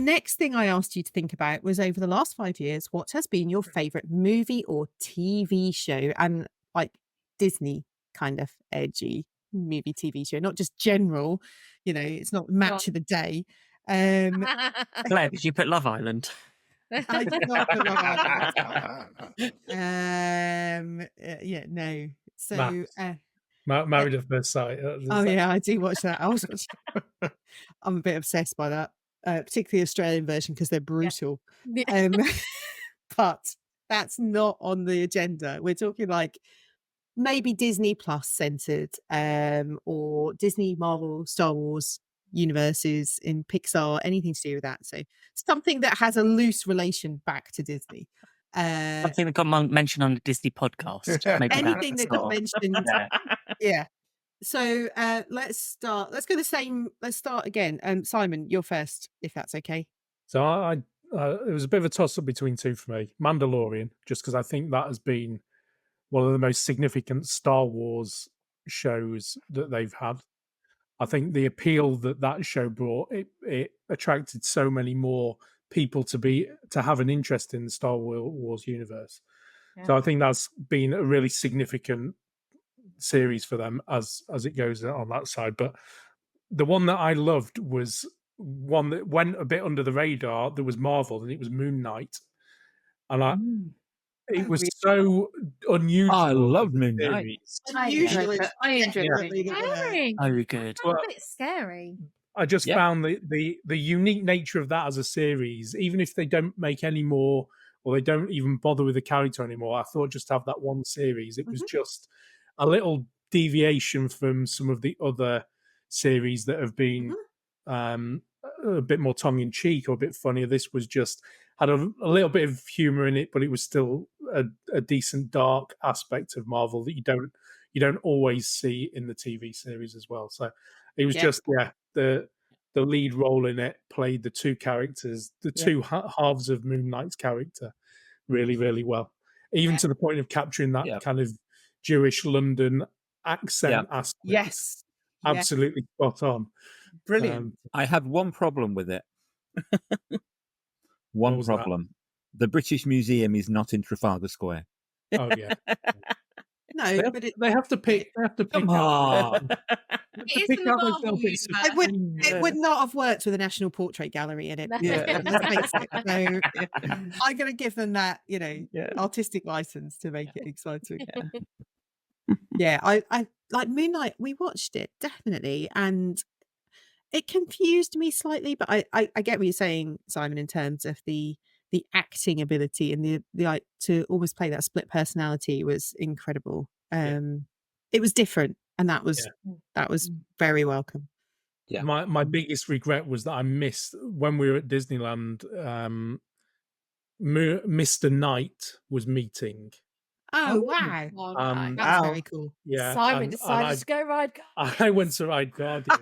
next thing I asked you to think about was over the last 5 years, what has been your favourite movie or TV show? And like Disney kind of edgy movie, TV show, not just general, it's not match of the day. Claire, did you put Love Island? I did not put Love Island. No. So, Married at First Sight. yeah, I do watch that. I'm a bit obsessed by that, particularly the Australian version because they're brutal. Yeah. But that's not on the agenda. We're talking like maybe Disney Plus centered, or Disney, Marvel, Star Wars universes in Pixar, anything to do with that. So something that has a loose relation back to Disney. Something that got mentioned on the Disney podcast. Maybe anything that got mentioned. Yeah. So let's start. Let's go the same. Let's start again. Simon, you're first, if that's okay. So it was a bit of a toss-up between two for me. Mandalorian, just because I think that has been one of the most significant Star Wars shows that they've had. I think the appeal that show brought, it attracted so many more people to have an interest in the Star Wars universe. Yeah. So I think that's been a really significant series for them as it goes on that side. But the one that I loved was one that went a bit under the radar. That was Marvel, and it was Moon Knight. And it was so unusual. I loved Moon Knight. I enjoyed it. Very good. Well, a bit scary. I just found the unique nature of that as a series, even if they don't make any more or they don't even bother with the character anymore, I thought just have that one series. It was just a little deviation from some of the other series that have been a bit more tongue-in-cheek or a bit funnier. This was just had a little bit of humor in it, but it was still a decent dark aspect of Marvel that you don't always see in the TV series as well. So it was the lead role in it played the two characters, the two halves of Moon Knight's character really, really well, even to the point of capturing that kind of Jewish London accent aspect. Yes. Absolutely spot on. Brilliant. I had one problem with it. One problem. The British Museum is not in Trafalgar Square. Oh yeah. No, they have to pick. Come on. It would not have worked with a National Portrait Gallery in it. So I'm going to give them that, artistic license to make it exciting. Yeah, I like Moon Knight. We watched it definitely, and it confused me slightly. But I get what you're saying, Simon, in terms of the acting ability and the to almost play that split personality was incredible. It was different, and that was very welcome. Yeah. My biggest regret was that I missed when we were at Disneyland. Mr. Knight was meeting. Oh wow! That's very cool. Yeah, Simon decided to go ride Guardians. I went to ride Guardians,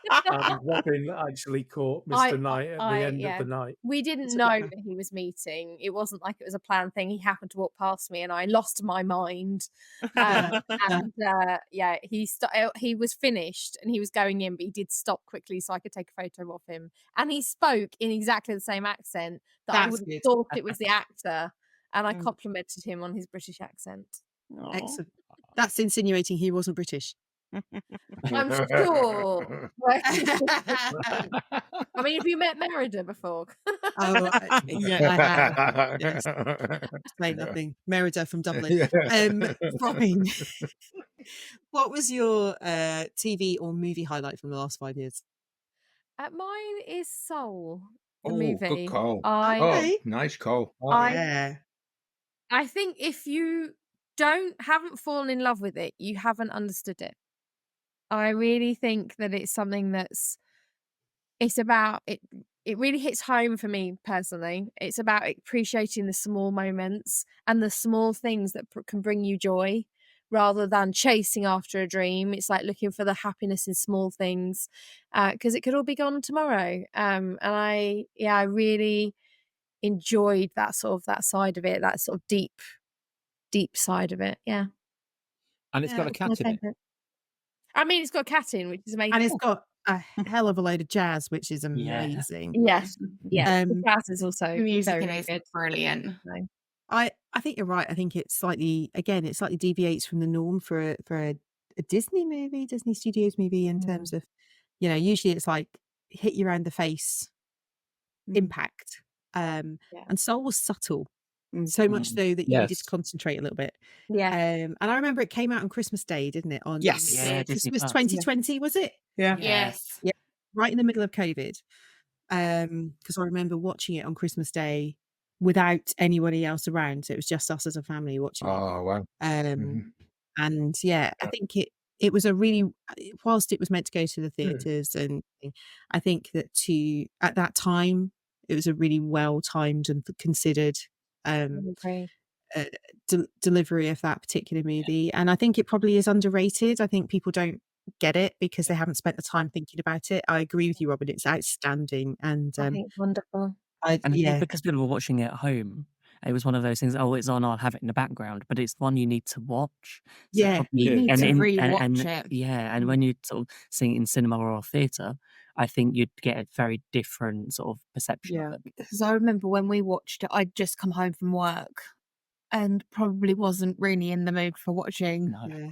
and Robin actually caught Mr. Knight at the end of the night. We didn't know that he was meeting. It wasn't like it was a planned thing. He happened to walk past me, and I lost my mind. He was finished, and he was going in, but he did stop quickly so I could take a photo of him. And he spoke in exactly the same accent that I would have thought it was the actor. And I complimented him on his British accent. Excellent. That's insinuating he wasn't British. I'm sure. I mean, have you met Merida before? I have. Yes. Explain nothing. Merida from Dublin. Robin, what was your TV or movie highlight from the last 5 years? Mine is Soul, the Oh, movie. good call. Nice call. I think if you haven't fallen in love with it, you haven't understood it. I really think that it's something it's about it. It really hits home for me personally. It's about appreciating the small moments and the small things that can bring you joy rather than chasing after a dream. It's like looking for the happiness in small things because it could all be gone tomorrow. And I really enjoyed that side of it, that sort of deep side of it. And it's got a cat in it. I mean, it's got a cat in, which is amazing. And it's got a hell of a load of jazz, which is Yeah. amazing. Yes. Yeah. The Um, jazz is also The music very, in very it is good. brilliant. I think you're right. I think it slightly deviates from the norm for a Disney movie, Disney Studios movie, in terms of, usually it's like hit you around the face impact. Yeah. And Soul was subtle, so much so that you needed to Yes. concentrate a little bit. Yeah. And I remember it came out on Christmas Day, didn't it? On Yes. Yeah, Disney Christmas Plus. 2020, was it? Yeah. Yes. Yeah, right in the middle of COVID. Because I remember watching it on Christmas Day without anybody else around, so it was just us as a family watching it. Oh, wow. And yeah, I think it was a really, whilst it was meant to go to the theatres, and I think that at that time it was a really well timed and considered delivery of that particular movie. And I think it probably is underrated. I think people don't get it because they haven't spent the time thinking about it. I agree with you, Robin. It's outstanding, and I think it's wonderful. I think because people were watching it at home, it was one of those things. Oh, it's on. I'll have it in the background, but it's one you need to watch. So Yeah, probably, You need and to in- rewatch it. Yeah, and when you sort of see it in cinema or theatre, I think you'd get a very different sort of perception of it. Because I remember when we watched it, I'd just come home from work and probably wasn't really in the mood for watching No. yeah.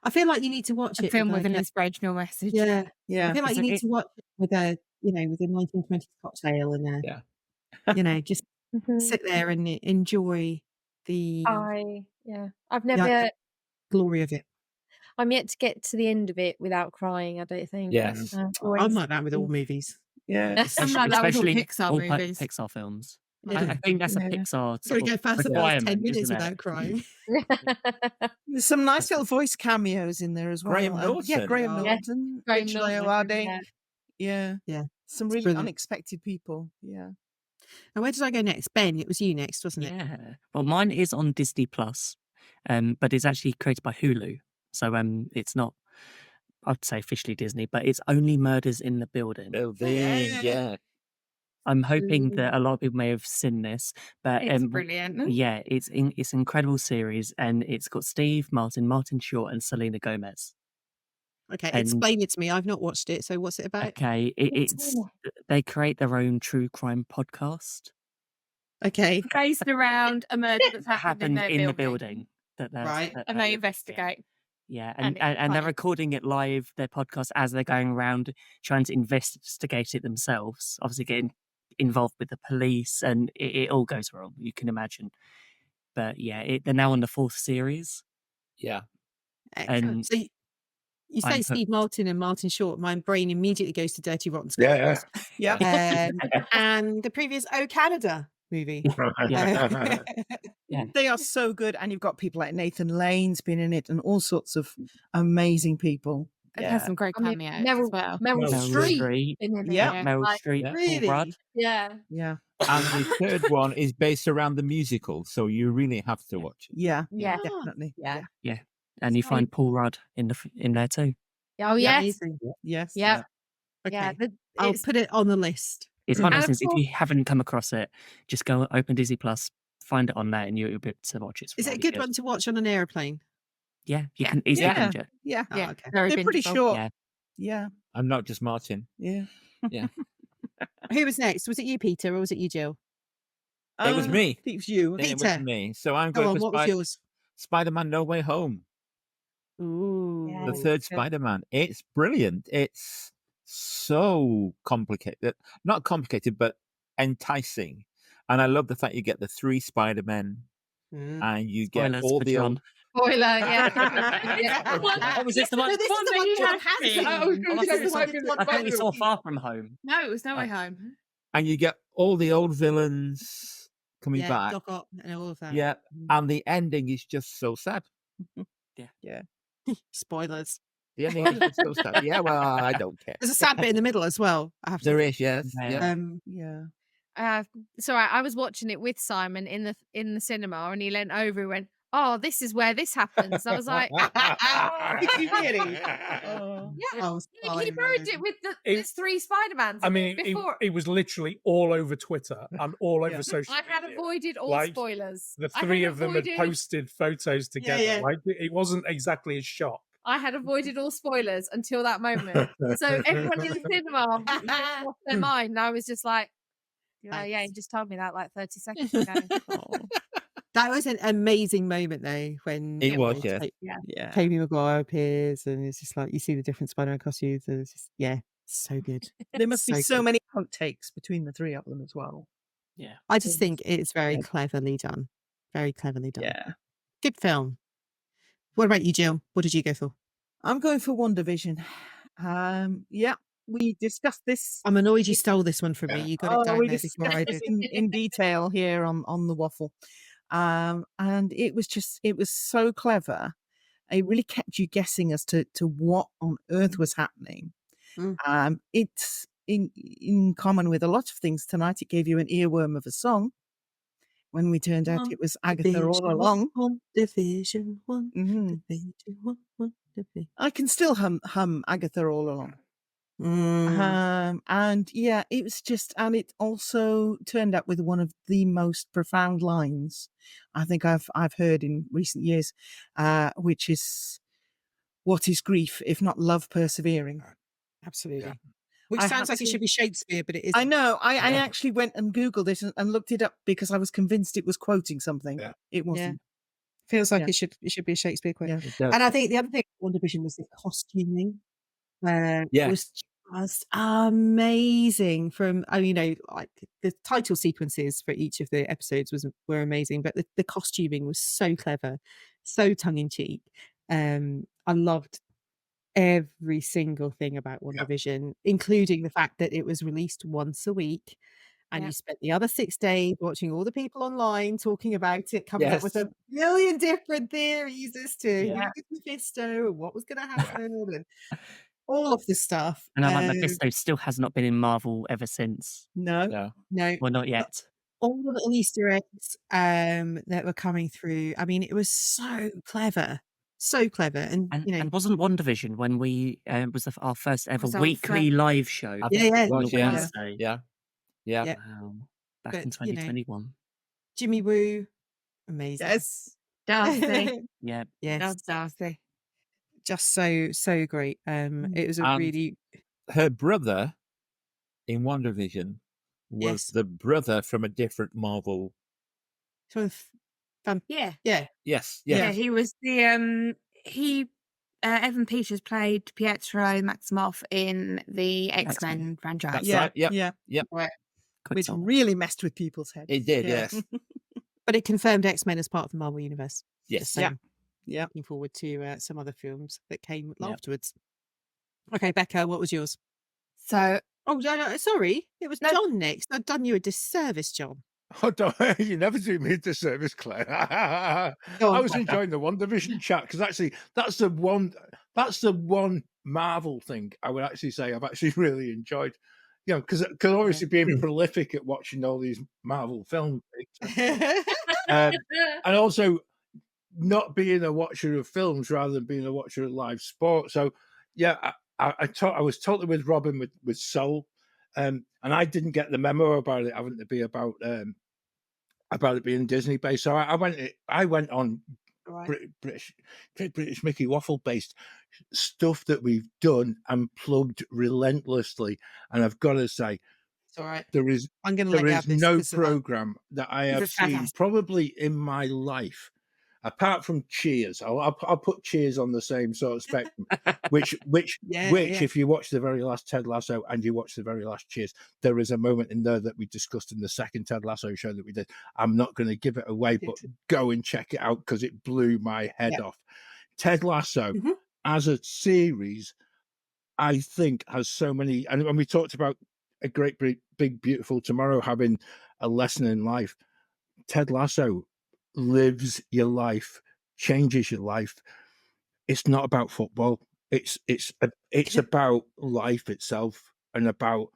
I feel like you need to watch a it film with like an inspirational message. yeah. Yeah. I feel like It's you a- need it- to watch it with a 1920s cocktail and just sit there and enjoy the I've never. glory of it. I'm yet to get to the end of it without crying. I don't think. Yes. I'm like that with all movies. Yeah. I'm like that with all Especially Pixar all movies. Pixar films. Yeah. I think that's a Yeah. Pixar It's going sort to go of past the first 10 requirement, minutes isn't it? without crying. There's some nice little voice cameos in there as well. Graham Yeah, Norton. Graham Oh. Norton, Graham Rachel Norton, Ayoade. yeah. Yeah. Yeah. Some It's really brilliant. unexpected people. Yeah. And where did I go next? Ben, it was you next, wasn't it? Yeah. Well, mine is on Disney Plus, but it's actually created by Hulu. So it's not, I'd say officially Disney, but it's Only Murders in the Building. Yeah. I'm hoping that a lot of people may have seen this, but It's brilliant. yeah, it's an incredible series, and it's got Steve Martin, Martin Short, and Selena Gomez. Okay, And- explain it to me. I've not watched it. So what's it about? Okay, it's they create their own true crime podcast. Okay. Based around a murder that's happened in their the building. building Right. And they investigate. Yeah, and and it's they're funny. recording it live, their podcast, as they're going around trying to investigate it themselves. Obviously, getting involved with the police, and it all goes wrong. You can imagine. But yeah, they're now on the 4th series. Yeah. Excellent. And So you say I'm Steve Martin and Martin Short. My brain immediately goes to Dirty Rotten Scoundrels. Yeah. And the previous Oh Canada movie. Yeah. They are so good. And you've got people like Nathan Lane's been in it and all sorts of amazing people. It has some great I mean, cameos as well. Meryl Meryl Streep. Streep. in it, Yeah. Meryl like, Streep, Paul Really? Rudd. Yeah. Yeah. And the third one is based around the musical, so you really have to watch it. Yeah. Yeah. Definitely. Yeah. And you Sorry. find Paul Rudd in there too. Oh yes. Amazing. Yes. Yeah. Okay. Yeah. I'll It's put it on the list. It's one of those And of things. If you haven't come across it, just go open Disney Plus, find it on there, and you'll be able to watch it. It's Is it a really good one to watch on an airplane? Yeah, you Yeah. can easily Yeah. binge it. Yeah. Oh, Yeah. okay. Very They're pretty bingeable. short. Yeah. Yeah. And not just Martin. Yeah. Who was next? Was it you, Peter, or was it you, Jill? It was me. I think it was you. It Peter. was me. So I'm Go going on, for what was yours? Spider-Man No Way Home. Ooh. Yeah. The third Spider-Man. It's brilliant. It's so complicated. Not complicated, but enticing. And I love the fact you get the 3 Spider-Men and you get Spoilers all for the John. old... Spoiler. Yeah. Oh, was this the one? No, this is the one John has seen. I thought you saw Far From Home. No, it was No Way Home. And you get all the old villains coming Yeah, back. Doc Ock and all of that. Yeah. And the ending is just so sad. Spoilers. The ending is just so sad. Yeah, well, I don't care. There's a sad bit in the middle as well. I have to There say. is, yes. Yeah. Yeah. Yeah. So I was watching it with Simon in the cinema, and he leant over and went, "Oh, this is where this happens." I was like, Did you really? "Yeah." Oh, He buried it with there's 3 Spider-Mans. I mean, before it was literally all over Twitter and all over social I had media. avoided all Like, spoilers. The I 3 had of them had avoided- posted photos together. yeah. Like, it wasn't exactly a shock. I had avoided all spoilers until that moment. So everyone in the cinema lost their mind. And I was just like, yeah, you just told me that like 30 seconds ago. That was an amazing moment, though, when It was, Tobey Maguire appears, and it's just like you see the different Spider-Man costumes, and it's just so good. There must be so good. many outtakes between the three of them as well. Yeah, I just think it's very cleverly done. Very cleverly done. Yeah. Good film. What about you, Jill? What did you go for? I'm going for WandaVision. Yeah, we discussed this. I'm annoyed you stole this one from me. You got it down we there before I discussed did. this in detail here on the waffle. And it was so clever. It really kept you guessing as to what on earth was happening. It's in common with a lot of things tonight. It gave you an earworm of a song when we turned out it was Agatha all along. WandaVision, I can still hum Agatha all along. And yeah, it was just, and it also turned up with one of the most profound lines I think I've heard in recent years, which is, "What is grief if not love persevering?" Absolutely. Yeah. Which sounds like it should be Shakespeare, but it isn't. I know. I actually went and Googled it and looked it up because I was convinced it was quoting something. Yeah. It wasn't. Feels like it should be a Shakespeare quote. Yeah, and I think the other thing WandaVision was the costuming. Was just amazing. From like the title sequences for each of the episodes were amazing, but the costuming was so clever, so tongue in cheek. I loved every single thing about WandaVision, including the fact that it was released once a week. And you spent the other 6 days watching all the people online talking about it, coming up with a million different theories as to who was Mephisto and what was going to happen and all of this stuff. And I'm like, Mephisto still has not been in Marvel ever since. No. Well, not yet. All the little Easter eggs that were coming through. I mean, it was so clever. So clever. And wasn't WandaVision when we was our first ever weekly live show? Yeah. Wow. Back in 2021. Jimmy Woo, amazing. Yes. Darcy. Yeah. Yes. Darcy. Just so great. It was a really. Her brother in WandaVision was the brother from a different Marvel. Yeah. Yes. Yeah, he was the Evan Peters played Pietro Maximoff in the X-Men franchise. That's right. Yeah. Right. Which really messed with people's heads. It did, yes. But it confirmed X-Men as part of the Marvel Universe. Yes. Yeah. Looking forward to some other films that came afterwards. Okay, Becca, what was yours? So, no, sorry, it was John next. I've done you a disservice, John. Oh, don't, you never do me a disservice, Claire. I was enjoying the WandaVision chat because actually that's the one Marvel thing I would actually say I've actually really enjoyed. Because obviously being prolific at watching all these Marvel films, and also not being a watcher of films rather than being a watcher of live sport. So yeah, I was totally with Robin with Soul, and I didn't get the memo about it having to be about it being Disney based. So I went on Great British Mickey Waffle based stuff that we've done and plugged relentlessly. And I've got to say, it's all right. There is no program that I have seen probably in my life, apart from Cheers. I'll put Cheers on the same sort of spectrum. which if you watch the very last Ted Lasso and you watch the very last Cheers, there is a moment in there that we discussed in the second Ted Lasso show that we did. I'm not going to give it away, but go and check it out because it blew my head off. Ted Lasso as a series, I think, has so many, and when we talked about A Great Big Beautiful Tomorrow having a lesson in life, Ted Lasso lives your life, changes your life. It's not about football. It's about life itself and about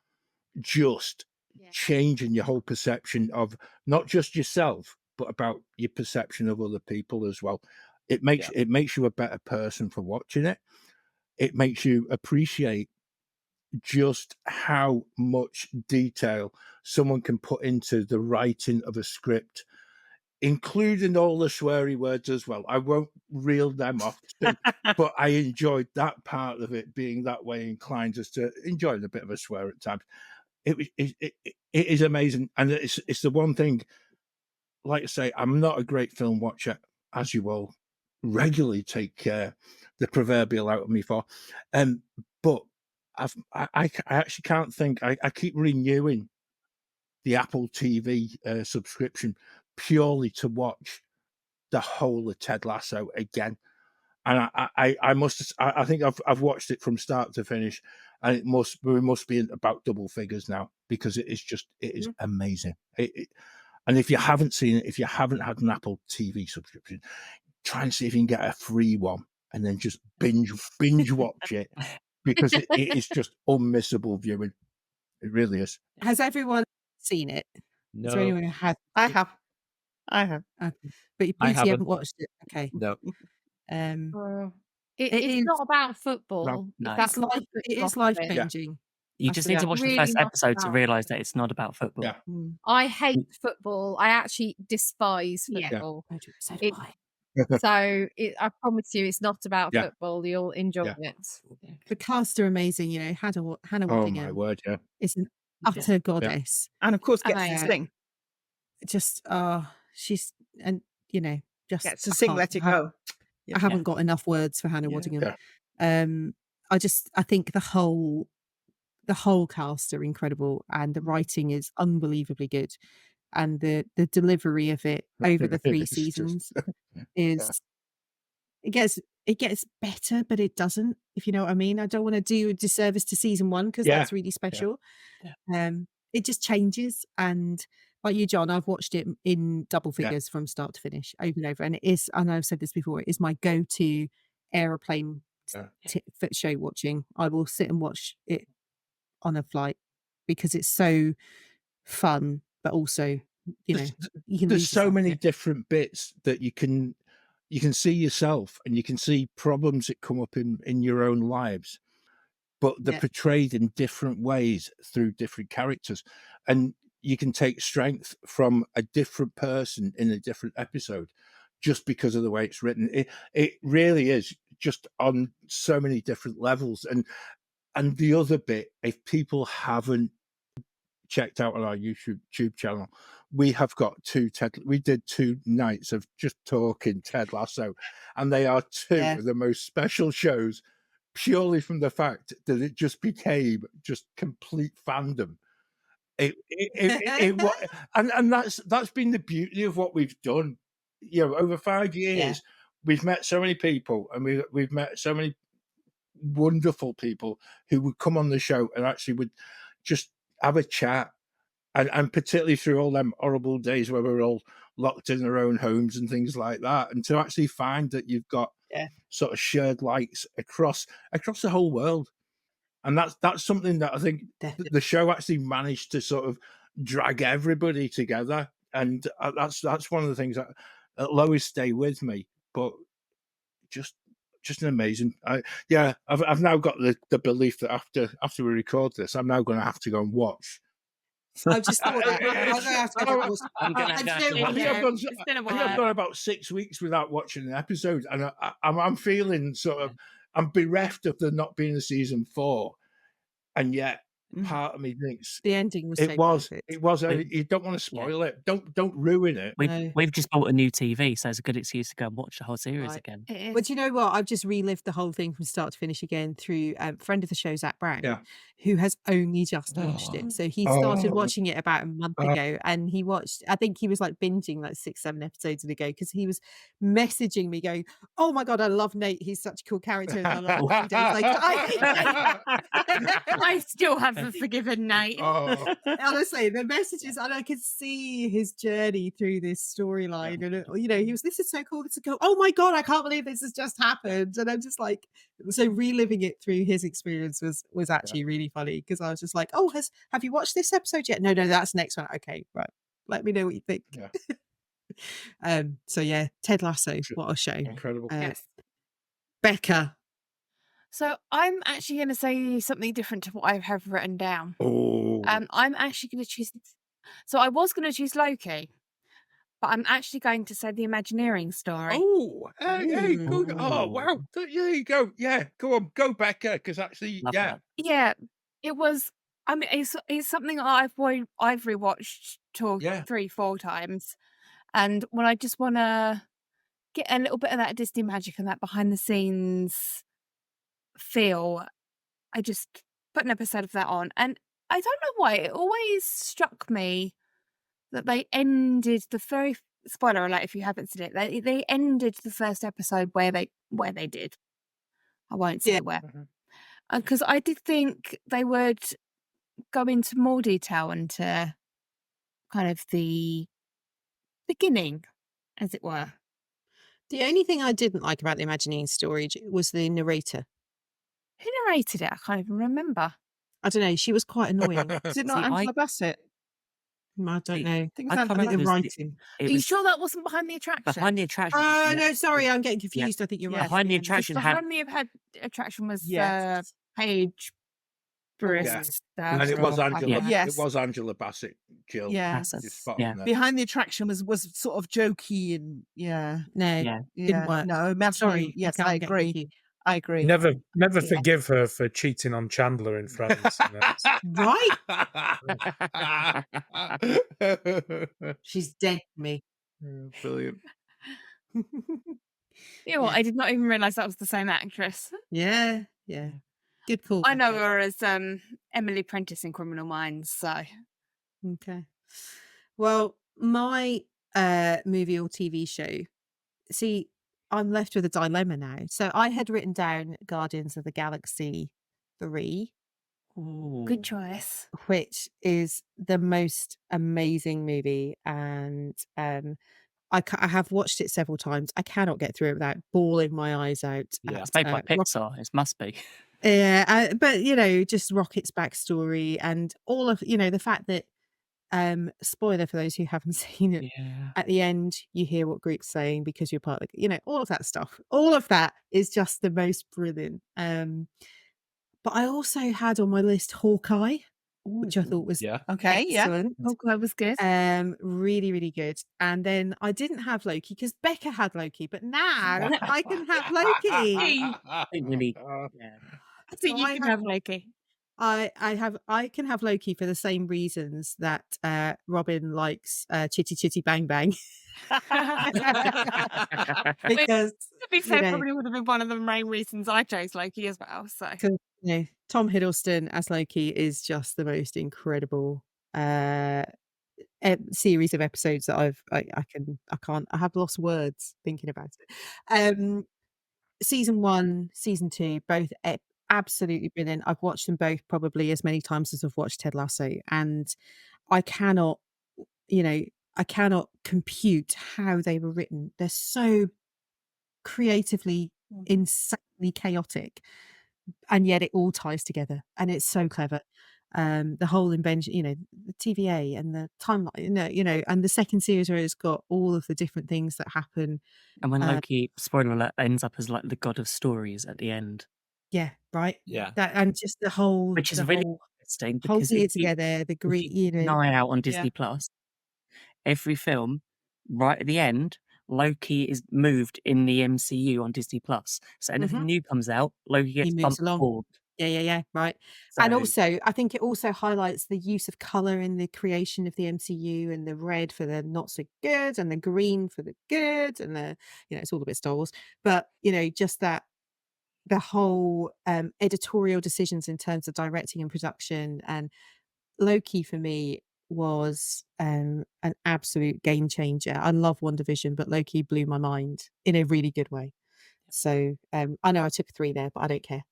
just changing your whole perception of not just yourself, but about your perception of other people as well. It makes you a better person for watching it. It makes you appreciate just how much detail someone can put into the writing of a script. including all the sweary words as well. I won't reel them off, but I enjoyed that part of it being that way inclined as to enjoy a bit of a swear at times. It is amazing, and it's the one thing. Like I say, I'm not a great film watcher, as you all regularly take the proverbial out of me for, but I actually can't think. I keep renewing the Apple TV subscription purely to watch the whole of Ted Lasso again. And I think I've watched it from start to finish, and we must be in about double figures now, because it is amazing. And if you haven't seen it, if you haven't had an Apple TV subscription, try and see if you can get a free one, and then just binge watch it, because it is just unmissable viewing. It really is. Has everyone seen it? No. Is there anyone who has? I have. Okay. But you haven't watched it. Okay. No. It's not about football. No. That's life. It is life changing. You just need to watch the first episode to realise that it's not about football. Yeah. I hate football. I actually despise football. So I promise you, it's not about football. You'll enjoy it. The cast are amazing. You know, Hannah Oh my word! Yeah, is an utter goddess, and of course gets to sing. Just she's just gets to sing. Let it go. I haven't got enough words for Hannah Waddingham. I think the whole cast are incredible, and the writing is unbelievably good, and the delivery of it over the 3 seasons is it gets better, but it doesn't, if you know what I mean. I don't want to do a disservice to season 1, because that's really special. It just changes, and like you, John, I've watched it in double figures from start to finish, over and over, and it is, I know I've said this before, it is my go-to aeroplane show watching. I will sit and watch it on a flight, because it's so fun, but also there's so many different bits that you can see yourself, and you can see problems that come up in your own lives, but they're portrayed in different ways through different characters, and you can take strength from a different person in a different episode just because of the way it's written. It really is just on so many different levels. And the other bit, if people haven't checked out on our YouTube channel, we have got we did 2 nights of just talking Ted Lasso, and they are 2 of the most special shows, purely from the fact that it just became just complete fandom. And that's been the beauty of what we've done. Over 5 years, we've met so many people, and we've met so many wonderful people who would come on the show and actually would just have a chat, and particularly through all them horrible days where we're all locked in our own homes and things like that, and to actually find that you've got sort of shared likes across the whole world. And that's something that I think the show actually managed to sort of drag everybody together, and that's one of the things that will always stay with me. But just an amazing. I've now got the belief that after we record this, I'm now going to have to go and watch. I've just thought that. I've gone about 6 weeks without watching an episode, and I'm feeling sort of I'm bereft of there not being a season 4, and yet part of me thinks the ending was. It was. You don't want to spoil it. Don't ruin it. We've just bought a new TV, so it's a good excuse to go and watch the whole series again. But do you know what? I've just relived the whole thing from start to finish again through a friend of the show, Zach Brown, who has only just watched it. So he started watching it about a month ago, and he watched. I think he was like binging like 6-7 episodes ago, because he was messaging me going, "Oh my god, I love Nate. He's such a cool character." And I love Walking Days. Like, I still haven't forgiven Nate. Honestly, the messages, and I could see his journey through this storyline, and he was, "This is so cool. This is cool. Oh my god, I can't believe this has just happened." And I'm just like, so reliving it through his experience was actually really funny, because I was just like, "Oh, have you watched this episode yet?" No, that's next one. Okay, right. Let me know what you think. So yeah, Ted Lasso, what a show! Incredible. Yes. Becca. So I'm actually going to say something different to what I have written down. Oh. I'm actually going to choose. So I was going to choose Loki, but I'm actually going to say the Imagineering story. Oh, hey, good. Oh, wow. There you go. Yeah, go on, go Becca, because actually, Love that. Yeah, it was. I mean, it's something I've rewatched 3-4 times, and when I just want to get a little bit of that Disney magic and that behind the scenes feel, I just put an episode of that on, and I don't know why it always struck me that they ended the very spoiler alert if you haven't seen it. They ended the first episode where they did. I won't say where, because I did think they would go into more detail into kind of the beginning, as it were. The only thing I didn't like about the Imagineering story was the narrator. Who narrated it? I can't even remember. I don't know. She was quite annoying. Is it not Angela Bassett? I don't know. I think the writing. Are you sure that wasn't Behind the Attraction? Behind the Attraction. Oh, no, sorry. I'm getting confused. I think you're right. Behind the Attraction Behind the Attraction was Paige Bruce. And it was Angela. It was Angela Bassett. Jill. Yeah. Behind the Attraction was sort of jokey and didn't work. No, sorry. Yes, I agree. I agree. Never forgive her for cheating on Chandler in Friends. Right? She's dead to me. Brilliant. You know what? I did not even realise that was the same actress. Yeah. Good call. I know her as Emily Prentice in Criminal Minds, so. Okay. Well, my movie or TV show, see, I'm left with a dilemma now. So I had written down Guardians of the Galaxy 3. Ooh. Good choice. Which is the most amazing movie. And I have watched it several times. I cannot get through it without bawling my eyes out. Yeah, it's made by Pixar. It must be. Yeah, but, just Rocket's backstory and all of, the fact that, spoiler for those who haven't seen it, at the end you hear what Groot's saying because you're part of all of that stuff. All of that is just the most brilliant. But I also had on my list Hawkeye, which I thought was excellent. Hawkeye was good. Really, really good. And then I didn't have Loki because Becca had Loki, but now I can have Loki. I think you can have Loki. I can have Loki for the same reasons that Robin likes Chitty Chitty Bang Bang. Because to be fair, probably would have been one of the main reasons I chose Loki as well. So Tom Hiddleston as Loki is just the most incredible series of episodes that I have lost words thinking about it. Season 1, season 2, both absolutely brilliant. I've watched them both probably as many times as I've watched Ted Lasso, and I cannot compute how they were written. They're so creatively insanely chaotic, and yet it all ties together, and it's so clever. The whole invention, the TVA and the timeline, and the second series where it's got all of the different things that happen. And when Loki, spoiler alert, ends up as like the god of stories at the end. Yeah, right. Yeah, that and just the whole, which is really interesting because it's together. The great, an eye out on Disney Plus. Every film, right at the end, Loki is moved in the MCU on Disney Plus. So anything new comes out, Loki gets bumped forward. Yeah, right. So, and also, I think it also highlights the use of color in the creation of the MCU, and the red for the not so good, and the green for the good, and the it's all a bit Star Wars, but just that the whole editorial decisions in terms of directing and production. And Loki for me was an absolute game changer. I love WandaVision, but Loki blew my mind in a really good way. So I know I took 3 there, but I don't care.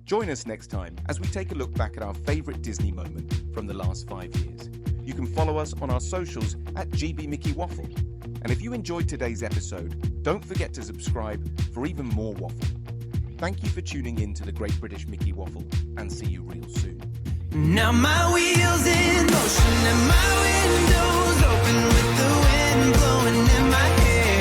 Join us next time as we take a look back at our favourite Disney moment from the last 5 years. You can follow us on our socials at GB Mickey Waffle. And if you enjoyed today's episode, don't forget to subscribe for even more waffle. Thank you for tuning in to the Great British Mickey Waffle, and see you real soon. Now my wheels in motion and my windows open with the wind blowing in my hair.